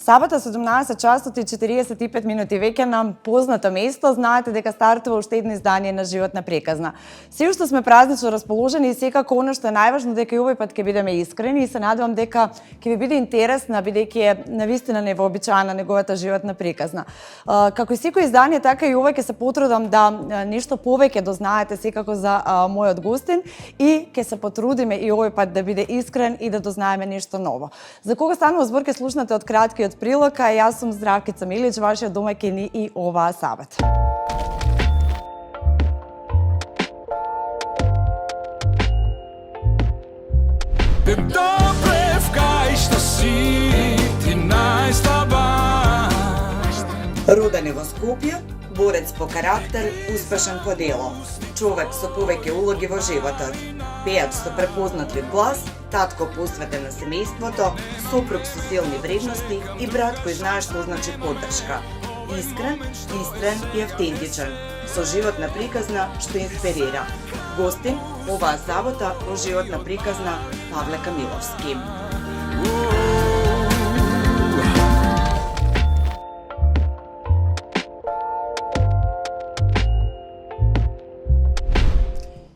Сабота 17 часот и 45 минути веќе на познато место. Знаете дека стартува уште едно издание на Животна приказна. Се уште сме празнично расположени и секако оно што е најважно дека и овој пат ќе бидеме искрени и се надевам дека ќе ви биде интересна бидејќи е навистина невообичаена неговата животна приказна. Како и секој издание, така и ова ќе се потрудам да нешто повеќе дознаете секако за мојот гостин и ќе се потрудиме и овој пат да биде искрен и да дознаеме нешто ново. За кога станува збор ќе слушнате од краткиот прилог, а јас сум Здравкица Милич, вашиот домаќин и оваа сабота. Роден во Скопје, борец по карактер, успешен по дело. Човек со повеќе улоги во животот. Пејач со препознатлив глас, татко посветен на семејството, сопруг со силни вредности и брат кој знае што значи поддршка. Искрен, истрен и автентичен, со животна приказна што инспирира. Гостин оваа сабота во Животна приказна Павле Камиловски.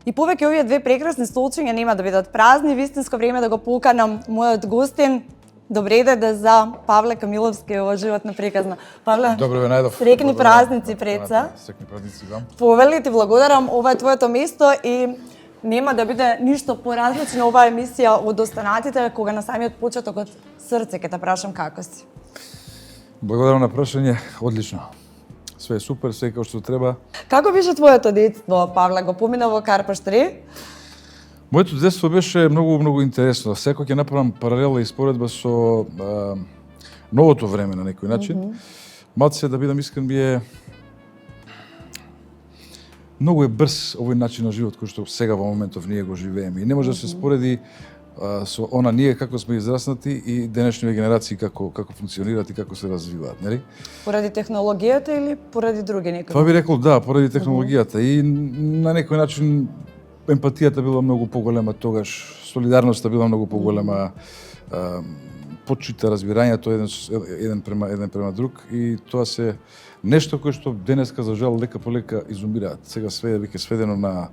И повеќе овие две прекрасни столчиња нема да бидат празни, вистинско време да го поканам мојот гостин. Добре дојде за Павле Камиловски во Животна приказна. Павле, добро ве најдов. Срекни празници пред се. Срекни празници вам. Повели, ти благодарам, ова е твоето место и нема да биде ништо поразлично оваа емисија од останатите, кога на самиот почеток од срце ќе те прашам како си. Благодарам на прашање, одлично. Све е супер, све како што треба. Како беше твоето детство, Павле? Го помина во Карпаштри? Моето детство беше многу интересно. Секој ќе направам паралела и споредба со новото време на некој начин. Малце да бидам искрен е многу е брз овој начин на живот кој што сега во моментов ние го живееме и не може да се спореди со она ние како сме израснати и денешните генерации како функционираат и како се развиваат, нели? Поради технологијата или поради други некои? Тоа би рекол да, поради технологијата и на некој начин емпатијата била многу поголема тогаш, солидарноста била многу поголема, почита разбирањето еден према друг и тоа се нешто кое што денеска за жал лека по лека изумираат. Сега све е веќе сведено на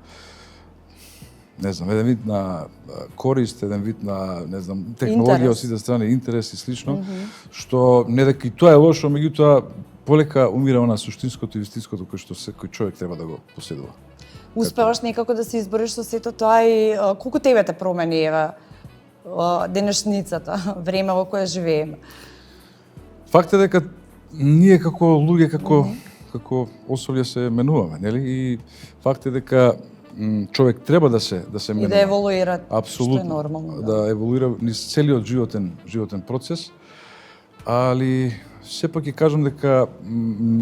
еден вид на корист, еден вид на, технологија од сите страни, интерес и слично, што не дека и тоа е лошо, меѓутоа полека умира на суштинското и вистинското кој што секој човек треба да го поседува. Успеваш некако да се избориш со сето тоа и колку тебе те промени денешницата, време во кое живееме? Факт е дека ние како луѓе, како особја се менуваме, нели? И факт е дека човек треба да се менува. И да еволуира, апсолутно, што е нормално. Да еволуира низ целиот животен процес, али сепак ќе кажам дека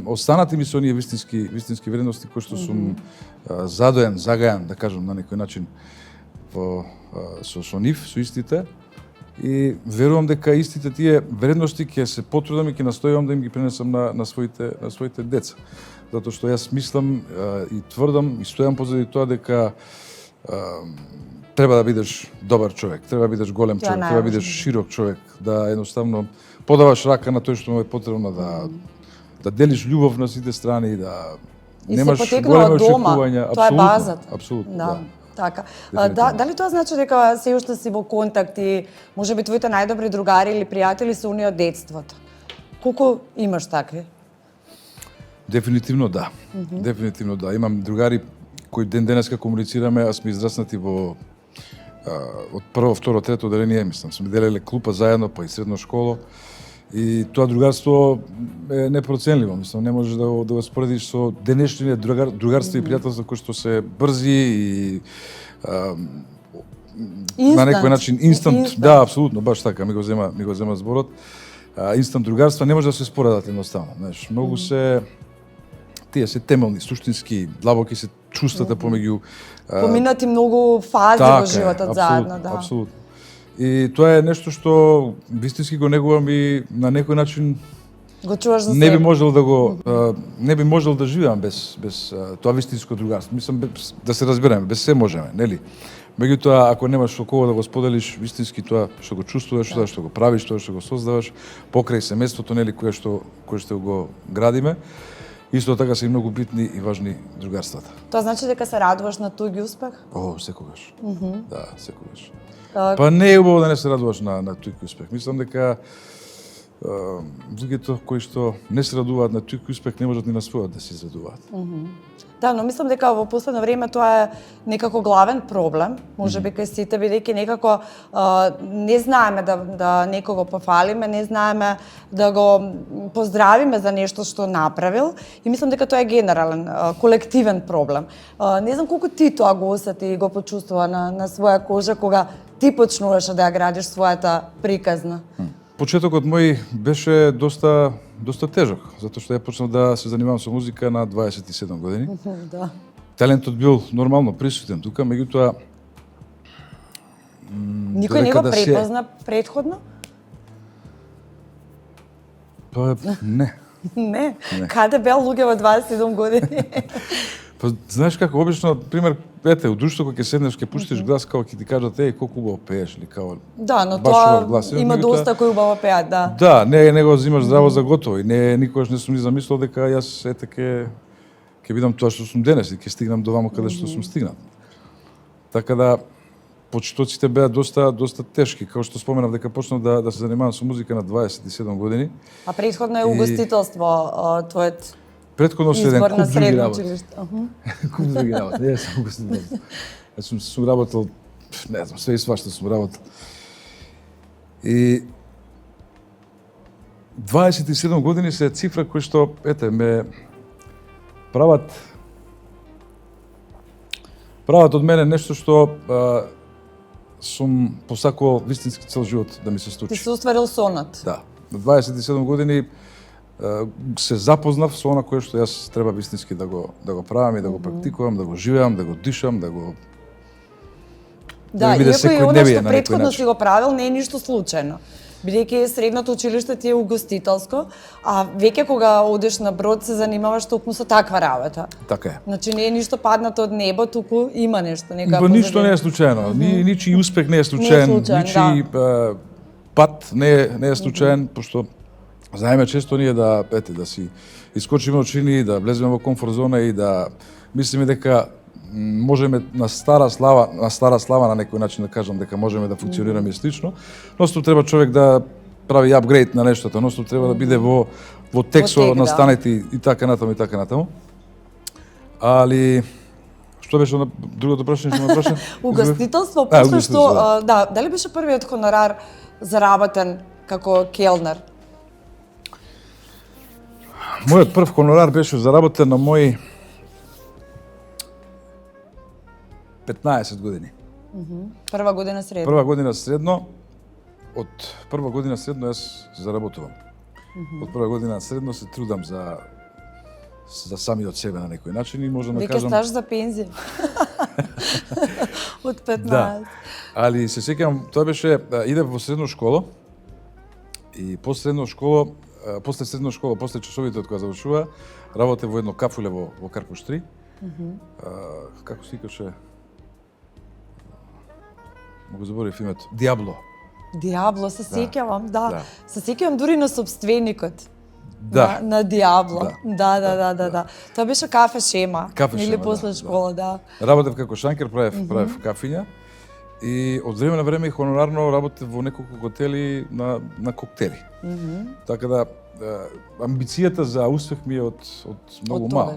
останати ми со оние вистински вредности кои што сум загајан, да кажам на некој начин со нив, со истите, и верувам дека истите тие вредности ќе се потрудам и ќе настојувам да им ги пренесам на своите деца. Затоа што јас мислам и тврдам и стојам позади тоа дека треба да бидеш добар човек, треба да бидеш голем човек, треба да бидеш широк човек, да едноставно подаваш рака на тој што му е потребно, да делиш љубов на сите страни, да немаш големи очекувања. Тоа е базата. Апсолутно, да. Така. Дали тоа значи дека се уште си во контакт и можеби твоите најдобри другари или пријатели се оние од детството? Колку имаш такви? Дефинитивно да. Дефинитивно да. Имам другари кои денеска комуницираме, а сме израснати од прво, второ, трето оделение, мислам. Сме делеле клупа заедно, па и средно школо. И тоа другарство е непроценливо, мислам, не можеш да го споредиш со денешните другарства и пријателства кои што се брзи и на некој начин инстант. Да, апсолутно, баш така, ми го зема зборот. Инстант другарства не може да се споредат едноставно, знаеш. Многу се тие се темелни, суштински, длабоки се чувствата помеѓу поминати многу фази во животот заедно, да. Апсолутно. И тоа е нешто што вистински го негувам и на некој начин го чуваш за себе. Не би можел да живеам без тоа вистинско другарство. Мислам да се разбереме, без се можеме, нели? Меѓутоа, ако немаш со кого да го споделиш вистински тоа што го чувствуваш, тоа што го правиш, тоа што го создаваш, покрај семејството, нели, кое што го градиме, исто така се и многу битни и важни другарствата. Тоа значи дека се радуваш на туѓи успех? О, секогаш. Да, секогаш. Па не е убаво да не се радуваш на туѓи успех. Мислам дека луѓето кои што не се радуваат на туѓи успех не можат ни на својот да се израдуваат. Да, но мислам дека во последно време тоа е некако главен проблем, можеби кај сите, бидејќи некако не знаеме да некого пофалиме, не знаеме да го поздравиме за нешто што направил и мислам дека тоа е генерален, колективен проблем. Не знам колку ти тоа го осети и го почувствува на своја кожа кога ти почнуваше да ја градиш својата приказна. Почетокот мој беше доста тежок, затоа што ја почнав да се занимавам со музика на 27 години. Да. Талентот бил нормално присутен тука, меѓутоа Никој не го препозна претходно? Па не. Не. Каде бел луѓе во 27 години? Па знаеш како обично, пример, ете, у друштво кога ќе седнеш, ќе пуштиш глас, као ќе ти кажат колку убаво пееш или као. Да, но баш тоа убав глас. има доста кои убаво пеат, да. Да, не го взимаш здраво за готово и никогаш не сум ни замислил дека јас ете ќе бидам тоа што сум денес и ќе стигнам до ваму каде што сум стигнат. Така да почетоците беа доста тешки, како што споменав дека почнав да се занимавам со музика на 27 години. А претходно е угостителство твојот Претходно се еден избор куп на други средно работи. училиште. Куп други работи. Не сум угостителство. Јас сум работел, не знам, све и свашта сум работел. И 27 години се цифра која што, ете, ме прават од мене нешто што сум посакувал вистински цел живот да ми се случи. Ти се остварил сонот. Да. На 27 години се запознав со она кое што јас треба вистински да го правам и да го практикувам, да го живеам, да го дишам, да го Да, ми биде иако и она секојдневие што на некој претходно начин. си го правил не е ништо случајно. Бидејќи средното училиште ти е угостителско, а веќе кога одиш на брод се занимаваш токму со таква работа. Така е. Значи не е ништо паднато од небо, туку има нешто, нека Па ништо не е случајно. Ничи успех не е случаен, ничи пат не е случаен, пошто знаеме често ние да си искочиме очини, да влеземе во комфорт зона и да мислиме дека можеме на стара слава на некој начин да кажам дека можеме да функционираме слично, ностоп треба човек да прави апгрейд на нештото, ностоп треба да биде во тек со настанети и така натаму. Али што беше на другото прашање што ме праша? Угостителство, после што дали беше првиот хонорар заработен како келнер? Мојот прв хонорар беше заработен на мои 15 години. Прва година средно. Прва година средно, од прва година средно јас заработувам. Од прва година средно се трудам за самиот себе на некој начин и можам да кажам... Веќе стаж за пензија. Од 15. Да. Али се сеќавам, тоа беше, идев во средно школа и после средно школа, после часовите од кога завршува, работев во едно кафуле во Карпуш 3. Како се викаше? Могу заборев името. Диабло. Диабло, се сеќавам, да. Се сеќавам дури на собственикот. Да. На Диабло. Да. Тоа беше кафе шема. Или после школа, да. Работев како шанкер, правев кафиња. И од време на време и хонорарно работев во неколку хотели на коктели. Така да, амбицијата за успех ми е од многу мал.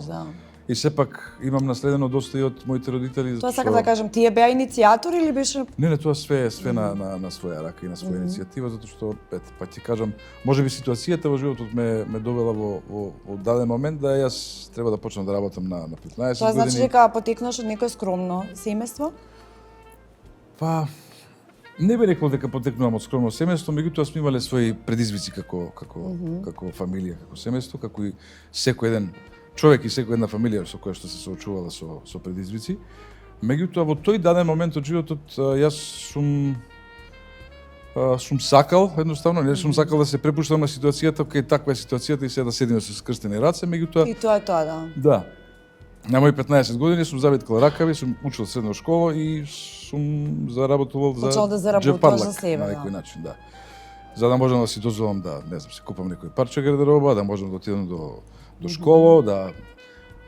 И сепак имам наследено доста и од моите родители. Тоа сакам да кажам, тие беа иницијатор или беше... Не, тоа све на своја рака и на своја иницијатива, затоа што, па ти кажам, можеби ситуацијата во животот ме довела во даден момент да јас треба да почнам да работам на 15 години. Тоа значи дека потекнаш од некој скромно семејство? Па, не би рекол дека потекнувам од скромно семејство, меѓутоа сме имале своји предизвици како фамилија, како семејство, како и секој еден човек и секоја една фамилија со која што се соочувала со предизвици. Меѓутоа во тој даден момент од животот јас сум сакал, едноставно, не сум сакал да се препуштам на ситуацијата, кај таква е ситуацијата и се да седиме со скрстени раце, меѓутоа... И тоа е тоа, да. Да. На мои 15 години сум завиткал ракави, сум учил средна школа и сум заработувал за Почел да заработуваш джепарлак, за себе, на да. некој начин, да. За да можам да си дозволам да, не знам, си купам некој парче гардероба, да можам да отидам до школа, да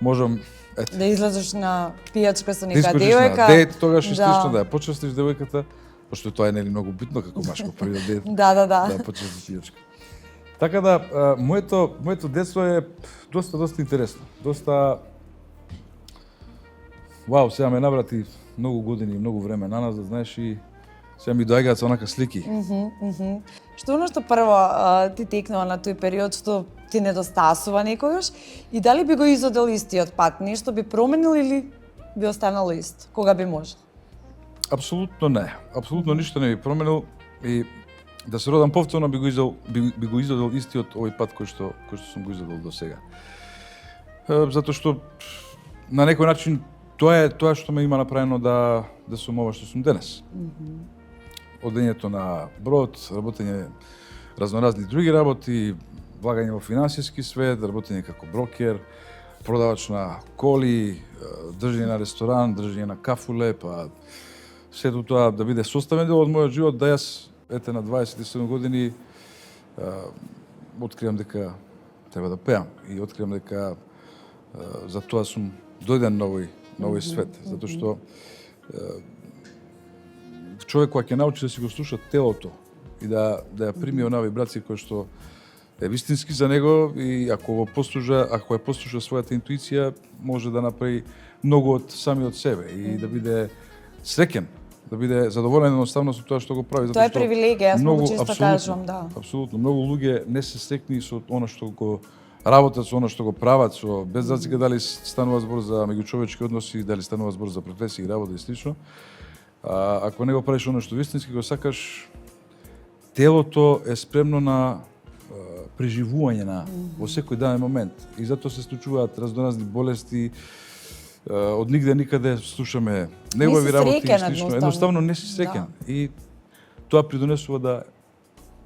можам Да излезеш на пијачка со да нека искочиш девојка. на дейт, тогаш Да. истично да ја почестиш девојката, пошто тоа е нели многу битно како машко први дейт. Да. Да почестиш пијачка. Така да, моето детство е доста интересно. Вау, сега ме наврати многу години, многу време на нас, да знаеш, и сега ми доаѓаат со онака слики. Што оно што прво ти текнува на тој период што ти недостасува некогаш и дали би го изодел истиот пат? Нешто би променил или би останало исто? Кога би можел? Апсолутно не. Апсолутно ништо не би променил и да се родам повторно би го изодел истиот овој пат кој што сум го изодел до сега. Затоа што на некој начин тоа е тоа што ме има направено да сум ова што сум денес. Одењето на брод, работење разноразни други работи, влагање во финансиски свет, работење како брокер, продавач на коли, држење на ресторан, држење на кафуле, па сето тоа да биде составен дел од мојот живот, да јас ете на 27 години откривам дека треба да пеам и откривам дека за тоа сум дојден на овој свет, затоа што човек кој ќе научи да си го слуша телото и да ја прими онаа вибрација која што е вистински за него и ако ја послуша својата интуиција, може да направи многу од самиот себе и да биде среќен, да биде задоволен едноставно со тоа што го прави. Тоа е привилегија, јас многу често кажувам, да. Апсолутно, многу луѓе не се среќни со она што го работат, со она што го прават, со без разлика дали станува збор за меѓучовечки односи, дали станува збор за професија и работа и слично. Ако не го правиш оно што вистински го сакаш, телото е спремно на преживување во секој даден момент. И затоа се случуваат разноразни болести, од нигде никаде слушаме негови работи и слично. Едноставно не си среќен. И тоа придонесува да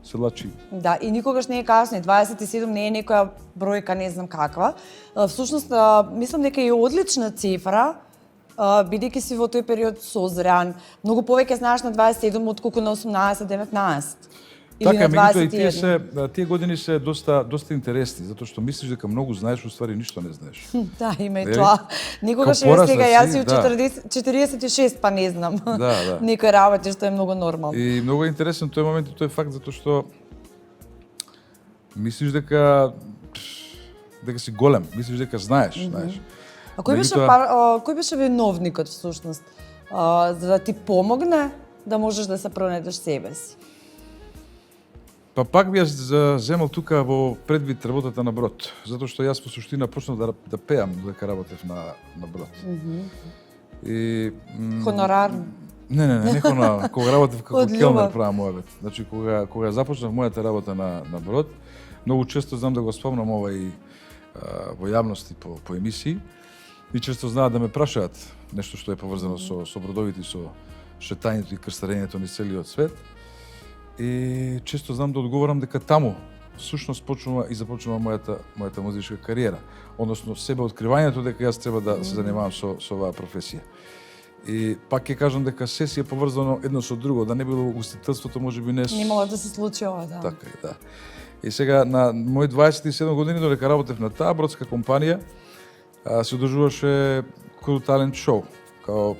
се лачи. Да, и никогаш не е касно. 27 не е некоја бројка, не знам каква. Всушност, мислам дека е одлична цифра, бидејќи си во тој период созрян. Многу повеќе знаеш на 27 отколку на 18-19. Така, меѓутоа и тие години се доста интересни, затоа што мислиш дека многу знаеш, уствари ништо не знаеш. Да, има и тоа. Никогаш е сега, јас си 46, па не знам. Да. Некој работи што е многу нормално. И многу е интересен тој момент и тој факт, затоа што мислиш дека си голем, мислиш дека знаеш. А кој беше виновникот всушност? За да ти помогне да можеш да се пронајдеш себе си? Па пак би ја земал тука во предвид работата на брод, затоа што јас во суштина почнав да пеам додека работев на брод. И хонорарно? Не хонорарно. Кога работев како келнер правам мојавет. Значи кога започнав мојата работа на брод, многу често знам да го спомнам ова и во јавности по емисии. И често знаат да ме прашаат нешто што е поврзано со бродовите, со шетањето и крстарењето низ целиот свет. И често знам да одговорам дека таму всушност започнува мојата музичка кариера, односно себеоткривањето дека јас треба да се занимавам со оваа професија. И пак ќе кажам дека се си е поврзано едно со друго, да не било устителството можеби немало да се случи ова, да. Така е, да. И сега на мои 27 години додека работев на таа бродска компанија, се одржуваше Crew Talent Show, као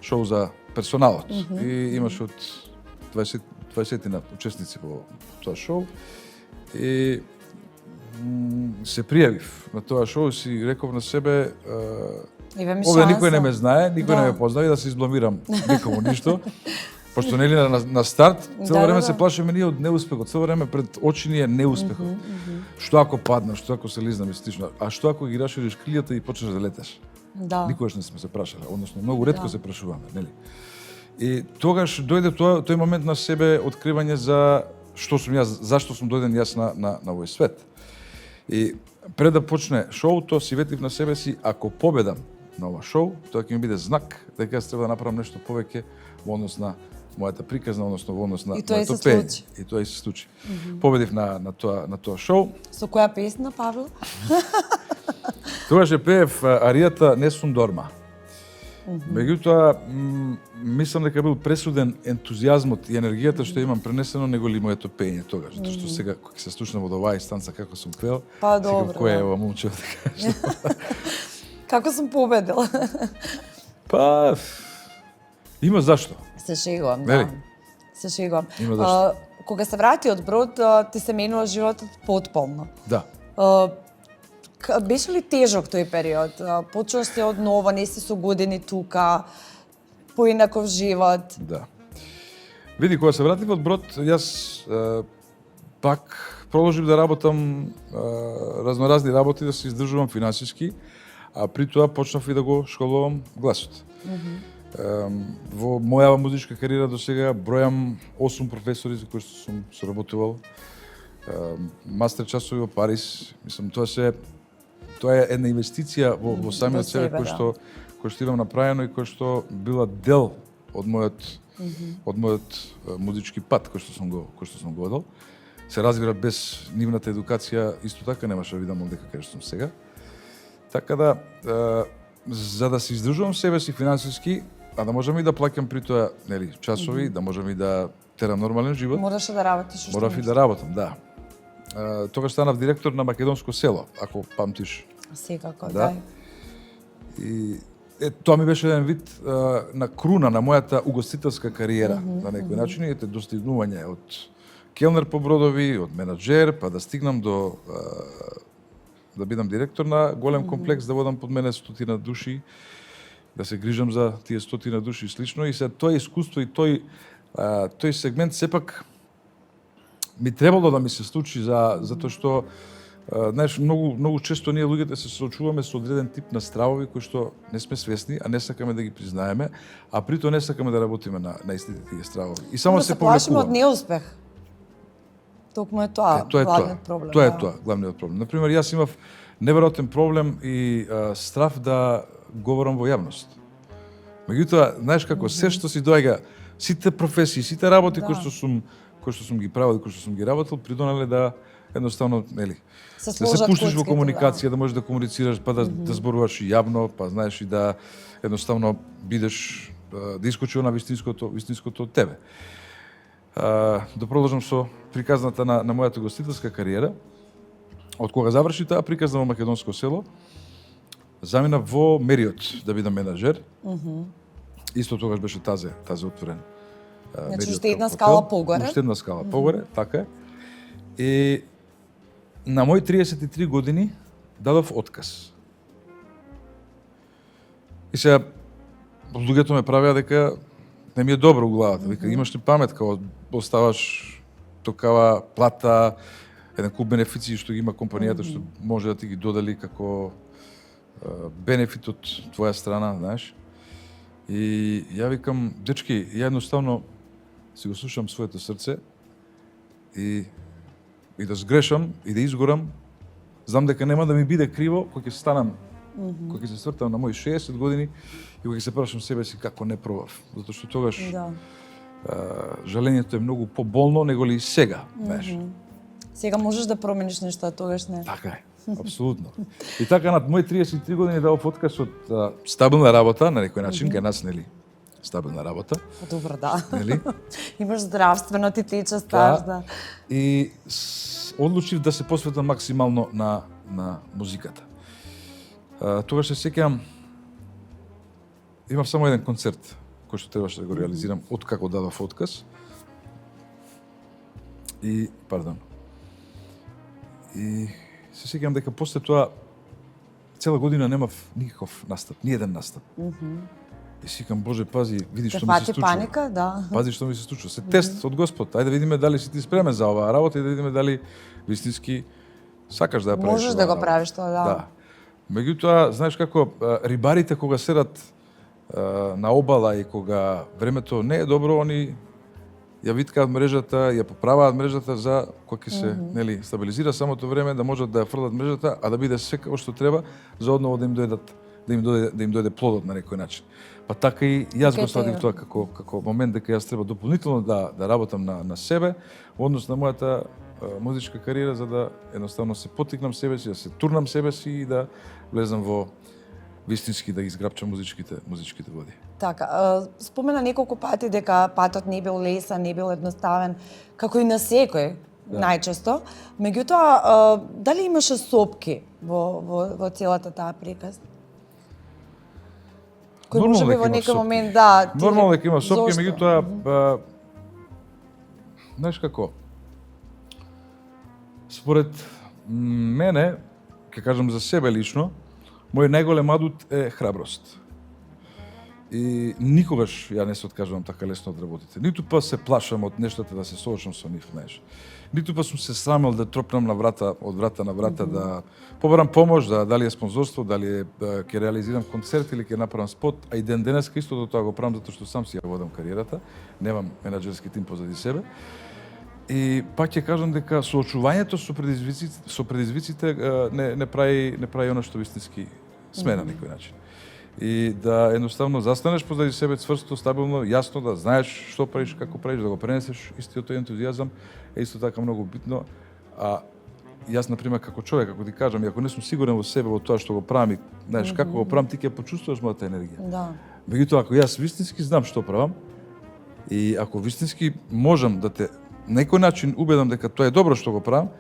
шоу за персоналот. И имаше од 20 учесници во тоа шоу и се пријавив на тоа шоу и си реков на себе овде никој не ме знае, никој не ме познави, да се избламирам никому ништо. Пошто нели на старт цело време се плашиме ние од неуспехот, цело време пред очи ни е неуспехот. Што ако паднам, што ако се лизнам и слично, а што ако ги рашириш крилјата и почнеш да леташ? Да. Никогаш не сме се прашале, односно многу ретко се прашуваме, нели? И тогаш дојде тој момент на себе откривање за што сум јас, зашто сум дојден јас на овој свет. И пред да почне шоуто, си ветив на себе си, ако победам на ова шоу, тоа ќе ми биде знак дека јас треба да направам нешто повеќе во однос на мојата приказна, односно во однос на моето пење. И тоа и се случи. Победив на тоа шоу. Со која песна, Павле? Тогаш ја пеев аријата Не сум дорма. Меѓутоа, мислам дека бил пресуден ентузијазмот и енергијата што имам пренесено него ли моето пење тогаш, затоа што сега кога се слушнам од оваа станца како сум пеел, Па сега добро. кој е ова момче така. Како сум победила? Па има зашто. Се шегувам, Нели? да. Се шегувам. Има зашто. Кога се врати од брод, ти се менува животот потполно. Да. Беше ли тежок тој период? Почуваш се од ново, не си со години тука, поинаков живот. Да. Види, кога се вратив од брод, јас пак продолжив да работам разноразни работи, да се издржувам финансиски, а при тоа почнав и да го школувам гласот. Во моја музичка кариера до сега бројам 8 професори за кои што сум соработувал. Мастер часови во Париз, мислам, тоа е една инвестиција во самиот Во себе себе, кој што имам направено и кој што била дел од мојот музички пат кој што сум го одел. Се разбира, без нивната едукација исто така немаше да видам дека кај што сум сега. Така да за да се издржувам себе си финансиски, а да можам и да плаќам при тоа, нели, часови, да можам и да терам нормален живот. Мораше да работиш уште. Морав и да работам, да. Тогаш станав директор на Македонско село, ако памтиш. Секако, Да. да. И тоа ми беше еден вид на круна на мојата угостителска кариера, на некој начин, и достигнување од келнер по бродови, од менаџер, па да стигнам до да бидам директор на голем комплекс, да водам под мене 100 души, да се грижам за тие 100 души и слично. И се тоа искуство и тој сегмент сепак ми требало да ми се случи затоа што знаеш, многу често ние луѓето се соочуваме со одреден тип на стравови кои што не сме свесни, а не сакаме да ги признаеме, а при тоа не сакаме да работиме на истите тие стравови. И само се плашиме од повлекуваме. неуспех. Токму е тоа, главниот проблем. Тоа е да. тоа, главниот проблем. Например, јас имав неверојатен проблем и страв да говорам во јавност. Меѓутоа, знаеш како, се што си доаѓа, сите професии, сите работи кои што сум ги правил и кои што сум ги работел, придонале да едноставно, нели, Се да се сложат пуштиш во куцките, комуникација, да можеш да комуницираш, па да зборуваш и јавно, па знаеш и да едноставно бидеш да искочи на вистинското од тебе. Да продолжам со приказната на мојата гостителска кариера. Од кога заврши таа приказна во Македонско село, заминав во Мериот да бидам менаџер. Исто тогаш беше тазе отворен. Значи уште една скала погоре. Уште една скала погоре, така е. И на мои 33 години дадов отказ. И сега луѓето ме правеа дека не ми е добро у главата. Вика, имаш ли памет као оставаш токава плата, еден куп бенефиции што ги има компанијата што може да ти ги додели како бенефит од твоја страна, знаеш. И ја викам, дечки, ја едноставно си го слушам своето срце и да сгрешам и да изгорам, знам дека нема да ми биде криво кога ќе станам, кога ќе се свртам на мои 60 години и кога ќе се прашам себе си како не пробав, затоа што тогаш Да. жалењето е многу поболно него ли сега, знаеш. Сега можеш да промениш нешто, тогаш не. Така е, апсолутно. И така над мои 33 години дав отказ од стабилна работа, на некој начин, кај нас, нели, стабилна работа, Добро, да. нели? Имаш здравствено, ти тече стаж, да. И одлучив да се посветам максимално на музиката. Тогаш се сеќавам, имав само еден концерт кој што требаше да го реализирам од како дадов отказ. И се сеќавам дека после тоа цела година немав никаков настап, ни еден настап. И си викам, Боже, пази, види што ми се Те случува. фати паника, да. Пази што ми се случува. Се тест од Господ. Ајде да видиме дали си ти спремен за оваа работа и да видиме дали вистински сакаш да ја правиш. Можеш да го правиш тоа, да. Да. Меѓутоа, знаеш како, рибарите кога седат на обала и кога времето не е добро, они ја виткаат мрежата, ја поправаат мрежата за кога ќе се, нели, стабилизира самото време, да можат да ја фрлат мрежата, а да биде секако што треба за одново да им дојде плодот на некој начин. Па така и јас го сватив тоа како момент дека јас треба дополнително да работам на себе во однос на мојата музичка кариера за да едноставно се поттикнам себе си, да се турнам себе си и да влезам во вистински да ги изграпчам музичките води. Така, спомена неколку пати дека патот не бил лесен, не бил едноставен, како и на секој, најчесто. Меѓутоа, дали имаше сопки во целата таа приказна? Кој може би во некој момент, да... Нормално дека има сопки, меѓутоа, знаеш како, според мене, ќе кажам за себе лично, мој најголем адут е храброст. И никогаш ја не се откажувам така лесно од работите. Ниту па се плашам од нештата да се соочам со нив, знаеш. Ниту па сум се срамел да тропнам на врата, од врата на врата, да побарам помош, дали е спонзорство, дали ќе реализирам концерт или ќе направам спот, а и ден денеска истото тоа го правам затоа што сам си ја водам кариерата, немам менаџерски тим позади себе. И пак ќе кажам дека соочувањето со предизвиците не прави она што вистински сме на некој начин. И да едноставно застанеш позади себе цврсто, стабилно, јасно, да знаеш што правиш, како правиш, да го пренесеш истиот тој ентузијазам е исто така многу битно. А јас, например, како човек, ако ти кажам, и ако не сум сигурен во себе, во тоа што го правам, и знаеш како го правам, ти ќе почувствуваш мојата енергија. Да. Меѓутоа, ако јас вистински знам што правам, и ако вистински можам да те на некој начин убедам дека тоа е добро што го правам,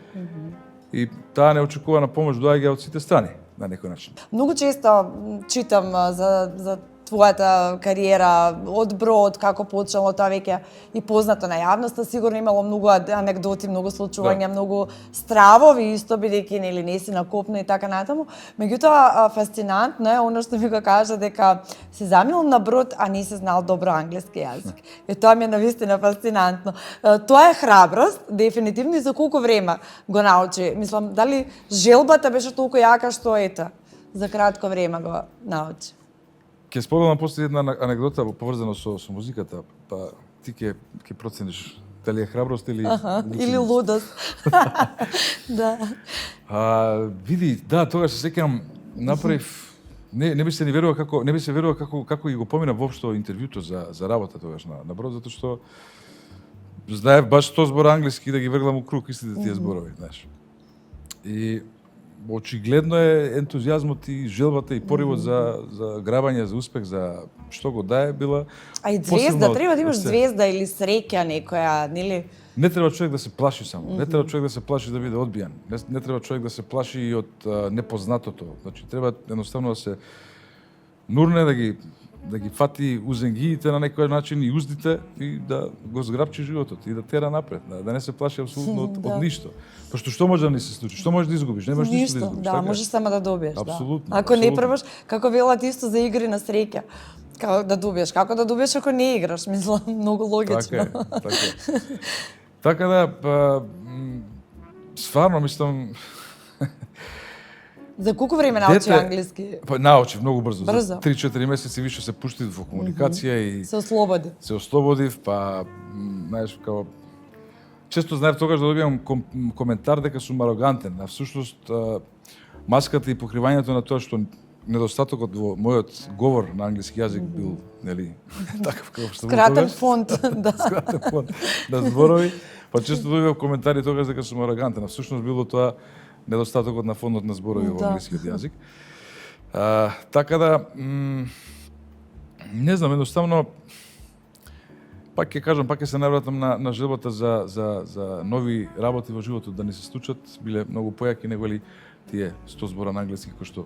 и таа неочекувана помош доаѓа од сите страни на некој начин. Многу често читам за твојата кариера од Брод, како почнало, тоа веќе и познато на јавноста, сигурно имало многу анегдоти, многу случувања, многу стравови исто бидејќи нели не си на копно и така натаму. Меѓутоа фасцинантно е оно што ми го кажа дека се заминал на Брод, а не се знал добро англиски јазик. И тоа ми е навистина фасцинантно. Тоа е храброст, дефинитивно, и за колку време го научи. Мислам, дали желбата беше толку јака што ета за кратко време го научи. Ќе споделам после една анегдота поврзана со музиката, па ти ќе процениш дали е храброст или или лудост. Да. Види, да, тогаш се сеќавам, направив не би се верува како и го помина воопшто интервјуто за работа тогаш на Брод, затоа што знаев баш 100 збора англиски да ги врглам у круг истите тие зборови, знаеш. И очигледно е ентузијазмот и желбата и поривот за грабање, за успех, за што го дае била. А и звезда, треба да имаш звезда или среќа некоја, нели? Не треба човек да се плаши само. Не треба човек да се плаши да биде одбијан. Не треба човек да се плаши и од непознатото. Значи треба едноставно да се нурне, да ги фати узенгиите на некој начин и уздите и да го зграпчи животот и да тера напред, да не се плаши апсолутно од ништо. Пошто што може да ни се случи? Што можеш да изгубиш? Не можеш ништо да изгубиш. Да, можеш само да добиеш, апсолутно, да. Ако не пробаш, како велат исто за игри на среќа, како да добиеш, ако не играш, мислам, многу логично. Така е. Така да, стварно мислам. За колку време научи англиски? Па научи многу брзо. За 3-4 месеци више се пуштив во комуникација и се ослободи. Се ослободив, па знаеш како често знаев тогаш да добивам коментар дека сум арогантен, а всушност маската и покривањето на тоа што недостатокот во мојот говор на англиски јазик бил, нели, таков како што скратен фонд, да. Скратен фонд на зборови, па често добивам коментари тогаш дека сум арогантен, а всушност било тоа недостатокот на фондот на зборови во англискиот јазик. Така да, не знам, едноставно, пак ќе кажам, пак ќе се навратам на желбата за нови работи во животот да ни се случат, биле многу појаки него ли тие 100 збора на англиски кои што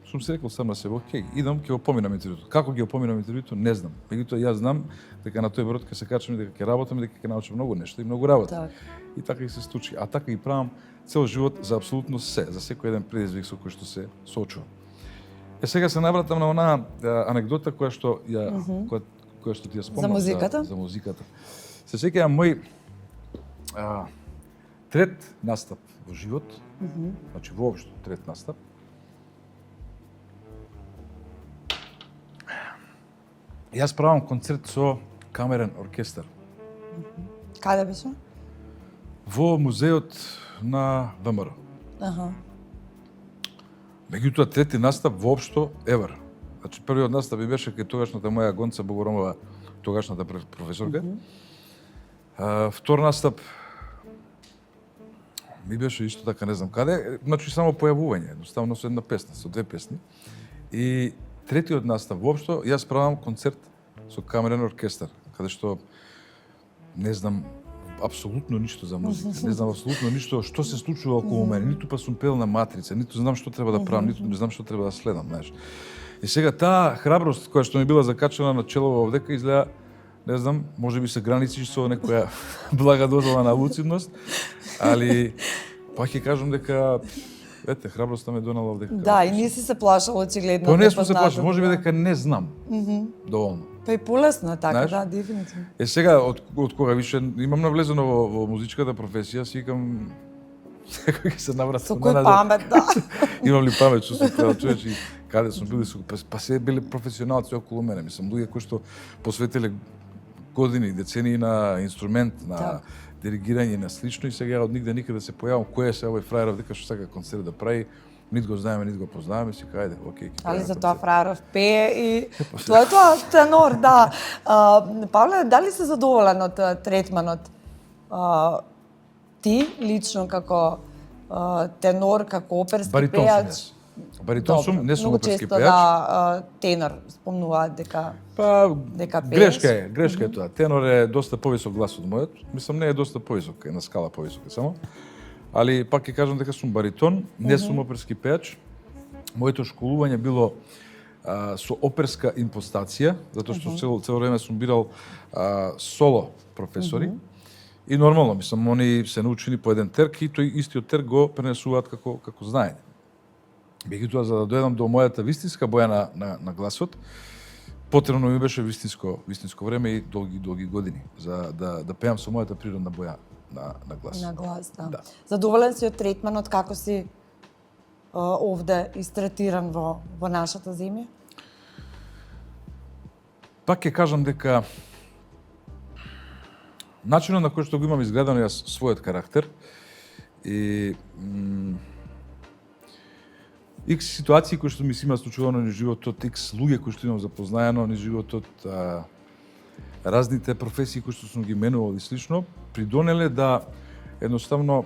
сум се рекол сам на себе, окей, идам, ќе го поминам интервјуто. Како ќе го поминам интервјуто, не знам. Меѓутоа јас знам дека на тој Брод ќе се качам и дека ќе работам и дека ќе научам многу нешто и многу работа. Так. И така и се случи. А така и правам цел живот за апсолутно се, за секој еден предизвик со кој што се соочувам. Сега се навратам на онаа анегдота која што која што ти ја спомнав за музиката. Се сеќавам мој трет настап во живот, значи воопшто трет настап. Јас правам концерт со камерен оркестар. Каде беше? Во музеот на ВМРО. Меѓутоа трети настап воопшто ever. Значи првиот настап беше кај тогашната моја Гонца Богоромова, тогашната професорка. Втор настап ми беше исто така, не знам каде, значи само појавување, едноставно со една песна, со две песни. И третиот настав воопшто, јас правам концерт со камерен оркестар, каде што не знам апсолутно ништо за музика, не знам апсолутно ништо што се случува околу мене, ниту па сум пел на матрица, ниту знам што треба да правам, ниту знам што треба да следам, знаеш. И сега таа храброст која што ми била закачена на челово овдека изгледа, не знам, може би се граници со некоја блага доза на луцидност, али пак ќе кажам дека ете, храброста ме донала овдека. Да, и не си се плашал очигледно. Па не сум се плашал, може би дека не знам доволно. Па и полесно е така, Знаеш? да, дефинитивно. Сега, од кога више имам навлезено во музичката професија, си викам, секој ќе се наврати. Со кој памет, да. Имам ли памет, што се правил човеч и каде сум били, па се биле професионалци околу мене. Мислам, луѓе кои што посветиле години, децении на инструмент, на диригирање, на слично и сега од нигде никаде се појавам, кој е се овој фрајер дека што сака концерт да прави, нит го знаеме, нит го познаваме, си кајде, окей. Али за тоа фраеров пее и тоа е тоа тенор, да. Павле, дали си задоволен од третманот? Ти лично како тенор, како оперски Баритон пејач? сум. Баритон сум, не сум оперски Многу често пејач. да тенор спомнуваат дека Па, дека пееш. грешка е тоа. Тенор е доста повисок глас од мојот. Мислам, не е доста повисок, е на скала повисок е само. Али пак ќе кажам дека сум баритон, не сум оперски пејач. Моето школување било со оперска импостација, затоа што цело време сум бирал соло професори. И нормално, мислам, они се научени по еден терк и тој истиот терк го пренесуваат како знаење. Меѓутоа, за да дојдам до мојата вистинска боја на гласот, потребно ми беше вистинско време и долги години за да пеам со мојата природна боја на глас. На глас, да. Да. Задоволен си од третманот, како си овде истретиран во нашата земја? Пак ќе кажам дека начинот на кој што го имам изградено јас својот карактер и икс ситуации кои што ми се има случувано низ животот, икс луѓе кои што имам запознаено низ животот, разните професии кои што сум ги менувал и слично, придонеле да едноставно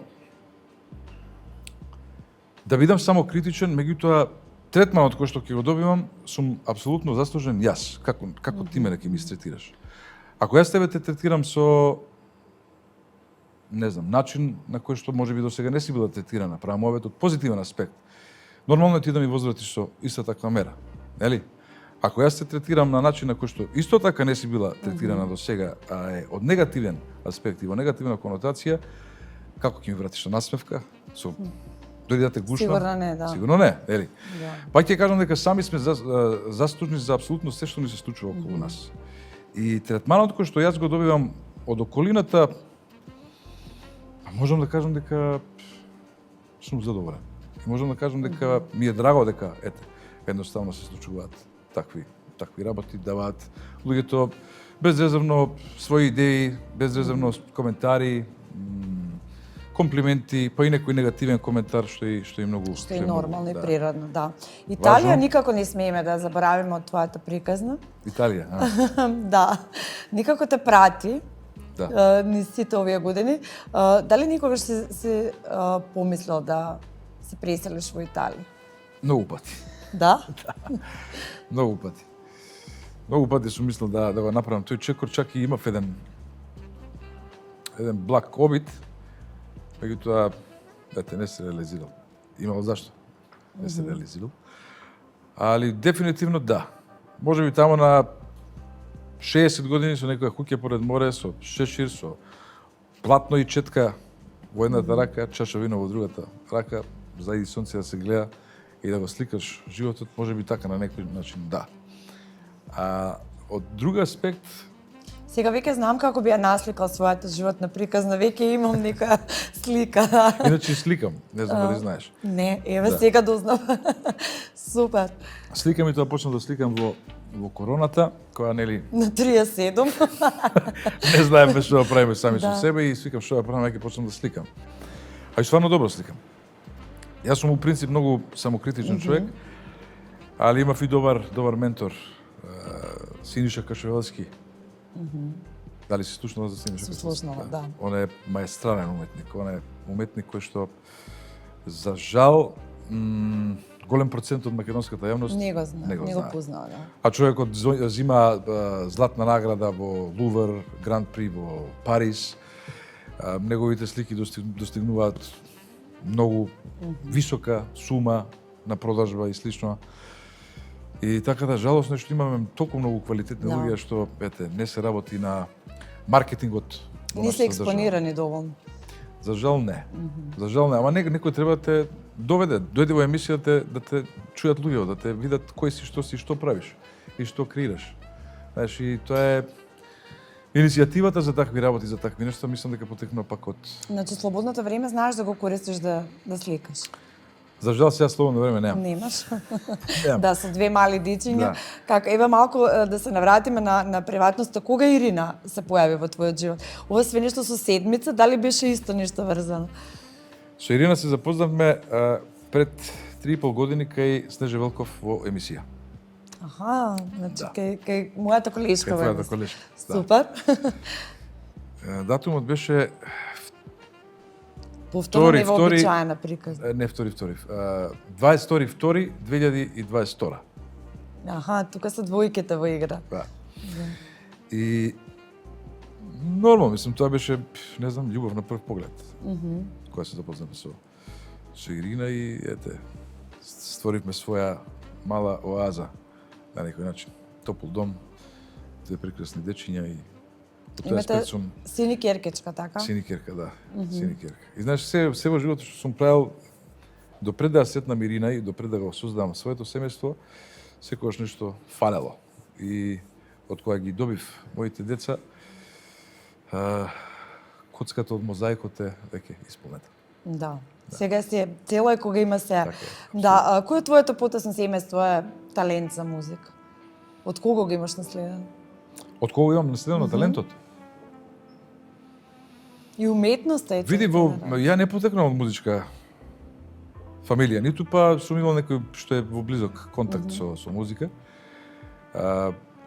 да бидам само критичен, меѓутоа третманот кој што ќе го добивам сум апсолутно заслужен јас, како ти мене ќе ми истретираш. Ако јас тебе те третирам со не знам, начин на кој што можеби досега не си била третирана, правам овет од позитивен аспект. Нормално е ти да ми возвратиш со иста таква мера, нели? Ако јас те третирам на начин на кој што исто така не си била третирана досега, а е од негативен аспект и во негативна конотација, како ќе ми вратиш со насмевка, со дојди да те гушнам? Сигурно не, да. Сигурно не, нели? Да. Пак ќе кажам дека сами сме заслужни за апсолутно се што ни се случува околу нас. И третманот кој што јас го добивам од околината, можам да кажам дека сум задоволен. И можам да кажам дека ми е драго дека едноставно се случуваат такви работи, даваат луѓето безрезервно своји идеи, безрезервно коментари, комплименти, па и некој негативен коментар што е многу Што е нормално и да. природно, да. Италија Важно. никако не смееме да заборавиме од твојата приказна. Италија, Да, никако те прати да. низ сите овие години. Дали никогаш си помислил да се преселиш во Италија? Многу пати. Да? Многу пати. Многу пати сум мислел да го направам тој чекор, чак и имав еден благ обид, меѓутоа не се реализирал. Имал зашто не се реализирал. Али дефинитивно да. Може би тамо на 60 години со некоја куќа поред море, со шешир, со платно и четка во едната рака, чаша вино во другата рака, зајди сонце да се гледа и да го сликаш животот, може би така на некој начин да. А од друг аспект, Сега веќе знам како би ја насликал својата животна приказна, веќе имам некоја слика. иначе сликам, не знам дали знаеш. Не, еве Да. сега дознав. Супер. Сликам и тоа почнав да сликам во короната, која нели На 37. не знаеме што да правиме сами Да. со себе и свикам што да правам, ќе почнам да сликам. А и стварно добро сликам. Јас сум у принцип многу самокритичен човек, али имав и добар ментор, Синиша Кашевелски. Дали си слушнала за Симеон Сум Чекоцовски? слушнала, да. Он е маестрален уметник. Он е уметник кој што, за жал, голем процент од македонската јавност Не го знае, не го познава, да. А човекот зима златна награда во Лувр, Гранд При во Париз. Неговите слики достигнуваат многу висока сума на продажба и слично. И така да жалосно што имаме толку многу квалитетни Да. луѓе што не се работи на маркетингот. во Не се нашата држава. експонирани доволно. За жал не. За жал не, ама некој треба да те доведе, дојде во емисија да те чујат луѓе, да те видат кој си, што правиш и што креираш. Знаеш, и тоа е иницијативата за такви работи, за такви нешта, мислам дека потекнува пак од... Значи, слободното време знаеш да го користиш да сликаш. За жал сега слободно време немам. Немаш. Немам. Да, со две мали дичиња. Да. Како еве малку да се навратиме на приватноста, кога Ирина се појави во твојот живот? Ова све нешто со седмица, дали беше исто нешто врзано? Со Ирина се запознавме пред 3,5 години кај Снеже Велков во емисија. Аха, значи Да. кај мојата колешка. Кај во твојата емисија. колешка. Да. Супер. Датумот беше Повторно невообичаена приказна. не втори. 22.2.2022. Аха, тука се двојките во игра. Да. И нормално, мислам, тоа беше, не знам, љубов на прв поглед. Која се запознавме со Ирина и ете, створивме своја мала оаза на некој начин. Топол дом, две прекрасни дечиња и по тој Имате аспект сум сини керкечка, така? сини керка, да, сини керка. И знаеш, се во животот што сум правил, допред да ја сретнам Ирина и допред да го создадам своето семејство, секогаш нешто фалело. И од кога ги добив моите деца, коцката од мозаикот е веќе исполнета. Да. Сега си цело е кога има се. Така е, Да, кој е твоето потесно семејство е талент за музика? Од кого го имаш наследено? Од кого имам наследено талентот? И уметноста е. Види, ја не потекнам од музичка фамилија, ниту па сум имал некој што е во близок контакт со музика.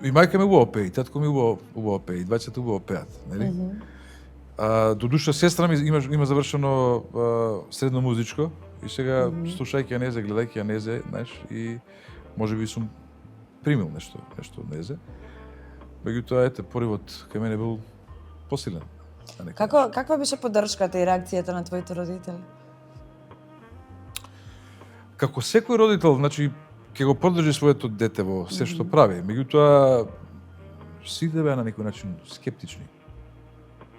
И мајка ми убаво пее, и татко ми убаво пее, и двајцата убаво пеат, нели? До душа сестра ми има завршено средно музичко и сега слушајќи ја незе, гледајќи ја незе, знаеш, и можеби сум примил нешто од незе. Меѓутоа ете поривот кај мене бил посилен. Каква беше поддршката и реакцијата на твоите родители? Како секој родител, значи, ќе го поддржи своето дете во се што прави. Меѓутоа, сите беа на некој начин скептични.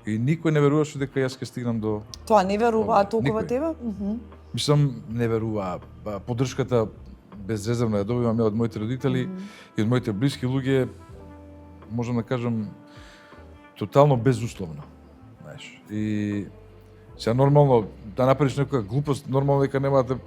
И никој не веруваше дека јас ќе стигнам до... Тоа не веруваа толку во Никој. тебе? Мислам, не веруваа. Поддршката безрезервно ја добивам од моите родители и од моите блиски луѓе, можам да кажам, тотално безусловно. Знаеш. И сега нормално да направиш некоја глупост, нормално дека нема да те Да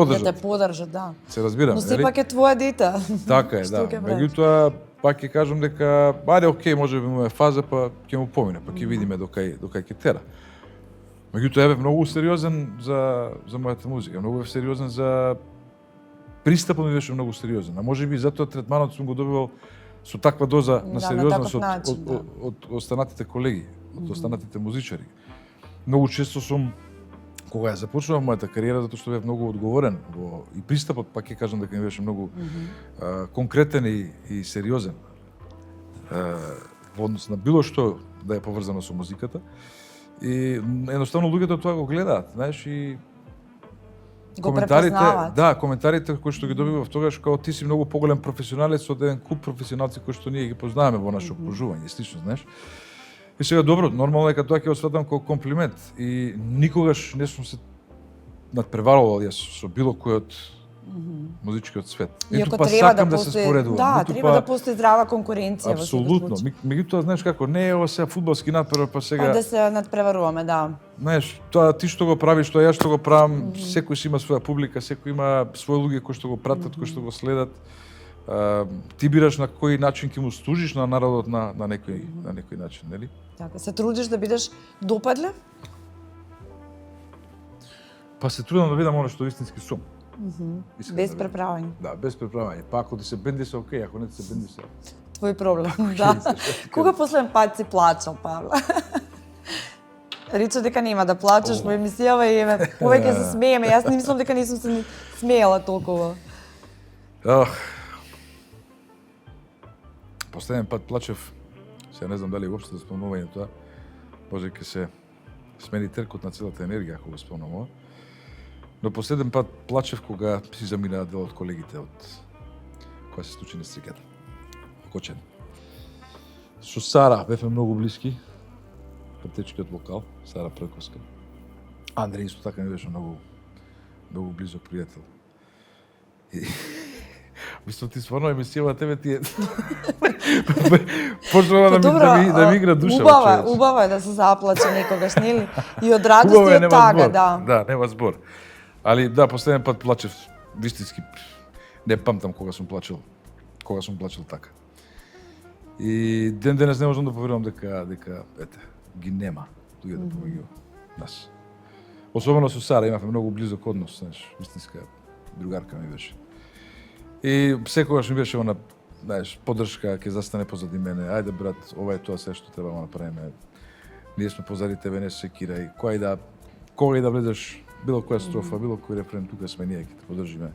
поддржат. те поддржат, да. Се разбирам, Но нели? сепак е твоја дете. Така е, Што да. ќе правиш? Меѓутоа, пак ќе кажам дека, ајде, окей, може би му е фаза, па ќе му помине, па ќе видиме докај ќе тера. Меѓутоа, е многу сериозен за мојата музика, многу е сериозен за пристапот ми беше многу сериозен. А може би затоа третманот сум го добивал со таква доза на на сериозност таков начин, да. од останатите колеги, од останатите музичари. Многу често сум, кога ја започнав мојата кариера, затоа што бев многу одговорен и пристапот, пак ќе кажам дека ми беше многу конкретен и сериозен во однос на било што да е поврзано со музиката. И едноставно луѓето тоа го гледаат, знаеш, и Го препознаваат. да, коментарите кои што ги добивав тогаш, као ти си многу поголем професионалец од еден куп професионалци кои што ние ги познаваме во наше окружување, слично, знаеш. И сега добро, нормално е дека тоа ќе го сватам како комплимент и никогаш не сум се надпреварувал јас со било кој од музичкиот свет. Ниту Иако па треба сакам да постои, се споредувам. да, ниту треба па... да постои здрава конкуренција во Апсолутно. Меѓутоа, знаеш како, не е ова сега фудбалски надпревар, па сега... Па да се надпреваруваме, да. Знаеш, тоа ти што го правиш, тоа јас што го правам, секој си има своја публика, секој има свои луѓе кои што го пратат, кои што го следат. Ти бираш на кој начин ќе му служиш на народот на некој начин, нели? Така, се трудиш да бидеш допадлив? Па се трудам да видам оно што вистински сум. Искрено Без да видам. преправање. Да, без преправање. Па ако ти се бенди се окей, ако не ти се бенди се. твој проблем. Да. Кога последен пат си плачал, Павле? Рече дека нема да плачеш во емисијава и повеќе се смееме. Јас не мислам дека не сум се смеела толкова. Последен пат плачев, сега не знам дали уопште да спомнување тоа, може ќе се смени теркот на целата енергија кога спомнам ова. Но последен пат плачев кога си заминаа дел од колегите од која се случи на стриката. Кочен. Со Сара бевме многу блиски, патечкиот вокал, Сара Прекоска. Андреј исто така ми беше многу близок пријател. И мислам ти стварно емисијава тебе ти е почнала да ми игра душа. Убаво е да се заплаче некогаш, нели? И од радост и од тага, да. Да, нема збор. Али да, последен пат плачев вистински. Не памтам кога сум плачел така. И ден денес не можам да поверувам дека ете, ги нема луѓето помеѓу нас. Особено со Сара имавме многу близок однос, знаеш, вистинска другарка ми беше. И секогаш ми беше она, знаеш, поддршка, ќе застане позади мене. Ајде брат, ова е тоа се што треба да направиме. Ние сме позади тебе, не се секирај. Кога и да влезеш, било која строфа, било кој рефрен, тука сме ние, ќе те поддржиме.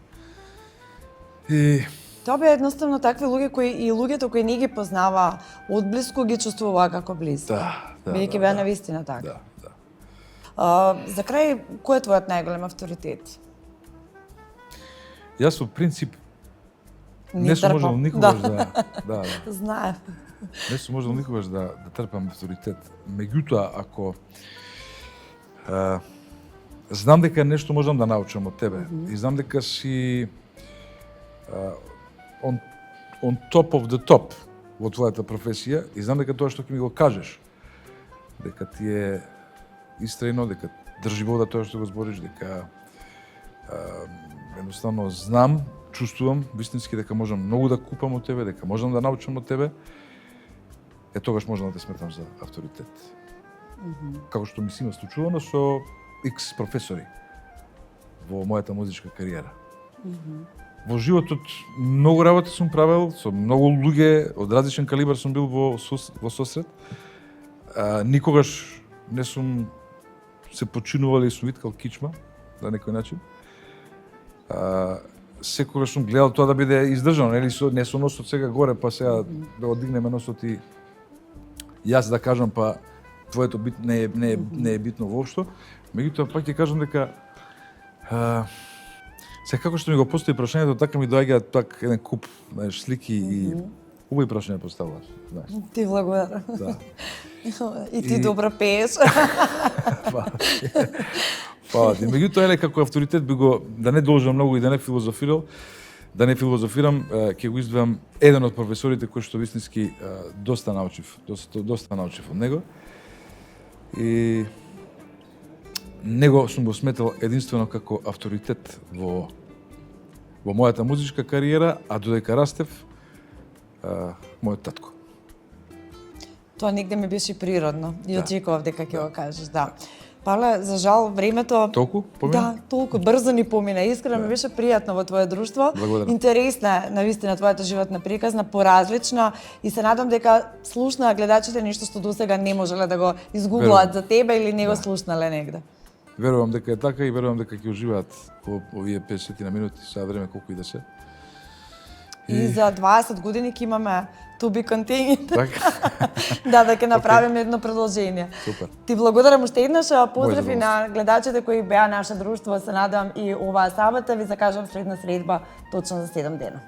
И Тоа бе едноставно такви луѓе кои и луѓето кои не ги познава одблиску ги чувствуваа како близки. да. Бидејќи беа навистина така. Да. За крај, кој е твојот најголем авторитет? Јас во принцип не сум можел никогаш да. Знаев. Не сум можел никогаш да трпам авторитет. Меѓутоа, ако знам дека нешто можам да научам од тебе и знам дека си on top of the top во твојата професија и знам дека тоа што ќе ми го кажеш, дека ти е истрајно, дека држи вода тоа што го збориш, дека едноставно знам, чувствувам вистински дека можам многу да купам од тебе, дека можам да научам од тебе, тогаш можам да те сметам за авторитет. Како што ми си има случувано со X професори во мојата музичка кариера. Во животот многу работи сум правил, со многу луѓе од различен калибар сум бил во сосрет. Никогаш не сум се починувал и сум виткал кичма, на некој начин. Секогаш сум гледал тоа да биде издржано, не со носот сега горе, па сега да одигнеме носот и јас да кажам, па твоето бит не е битно воопшто. Меѓутоа пак ќе кажам дека сега како што ми го постави прашањето, така ми доаѓа так еден куп, знаеш, слики и убави прашања поставуваш, знаеш. Ти благодарам. Да. И ти добро пееш. Фала ти. Меѓутоа, како авторитет би го, да не должам многу и да не филозофирам, ќе го издвојам еден од професорите кој што вистински доста научив од него. И него сум го сметал единствено како авторитет во мојата музичка кариера, а додека растев, мојот татко. Тоа негде ми беше природно и очекував дека ќе го кажеш, да. Павле, за жал, времето... Толку помина? Да, толку брзо ни помина. Искрено ми беше пријатно во твое друштво. Благодарам. Интересна, навистина, твојата животна приказна, поразлична и се надам дека слушнаа гледачите нешто што досега не можеле да го изгуглаат за тебе или не го слушнале негде. Верувам дека е така и верувам дека ќе уживаат во овие 50 на минути, сега време колку и да се. И за 20 години ќе имаме to be continued. Така? Да ќе направиме едно продолжение. Супер. Ти благодарам уште еднаш, поздрави на гледачите кои беа наше друштво, се надам и оваа сабота ви закажам следна средба точно за 7 дена.